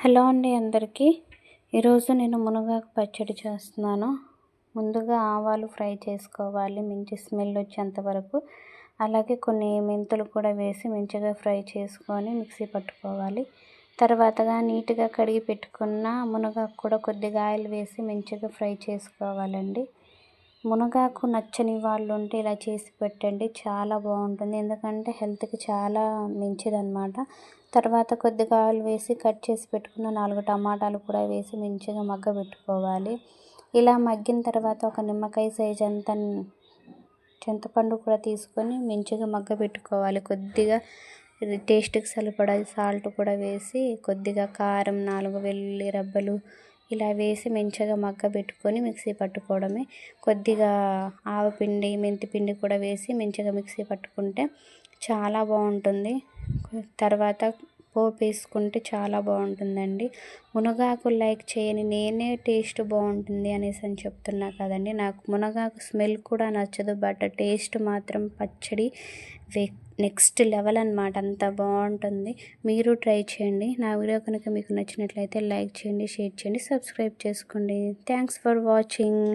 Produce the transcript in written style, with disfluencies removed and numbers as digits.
Hello అండి అందరికీ. ఈరోజు నేను మునగాకు పచ్చడి చేస్తున్నాను. ముందుగా ఆవాలు ఫ్రై చేసుకోవాలి మంచి స్మెల్ వచ్చేంత వరకు. అలాగే కొన్ని మెంతులు కూడా వేసి మంచిగా ఫ్రై చేసుకొని మిక్సీ పట్టుకోవాలి. తర్వాతగా నీట్గా కడిగి పెట్టుకున్న మునగాకు కూడా కొద్దిగా ఆయిల్ వేసి మంచిగా ఫ్రై చేసుకోవాలండి. మునగాకు నచ్చని వాళ్ళు ఉంటే ఇలా చేసి పెట్టండి, చాలా బాగుంటుంది. ఎందుకంటే హెల్త్కి చాలా మంచిదన్నమాట. తర్వాత కొద్దిగా ఆయిల్ వేసి కట్ చేసి పెట్టుకున్న 4 టమాటాలు కూడా వేసి మంచిగా మగ్గబెట్టుకోవాలి. ఇలా మగ్గిన తర్వాత ఒక నిమ్మకాయ సైజ్ అంత చింతపండు కూడా తీసుకొని మంచిగా మగ్గబెట్టుకోవాలి. కొద్దిగా టేస్ట్కి సరిపడా సాల్ట్ కూడా వేసి కొద్దిగా కారం 4 వెల్లుల్లి రబ్బలు ఇలా వేసి మంచిగా మగ్గబెట్టుకొని మిక్సీ పట్టుకోవడమే. కొద్దిగా ఆవపిండి మెంతిపిండి కూడా వేసి మంచిగా మిక్సీ పట్టుకుంటే చాలా బాగుంటుంది. తర్వాత పోపు వేసుకుంటే చాలా బాగుంటుందండి. మునగాకు లైక్ చేయని నేనే టేస్ట్ బాగుంటుంది అనేసి అని చెప్తున్నా కదండి. నాకు మునగాకు స్మెల్ కూడా నచ్చదు, బట్ టేస్ట్ మాత్రం పచ్చడి నెక్స్ట్ లెవెల్ అన్నమాట. అంత బాగుంటుంది. మీరు ట్రై చేయండి. నా వీడియో కనుక మీకు నచ్చినట్లయితే లైక్ చేయండి, షేర్ చేయండి, సబ్స్క్రైబ్ చేసుకోండి. Thanks for watching.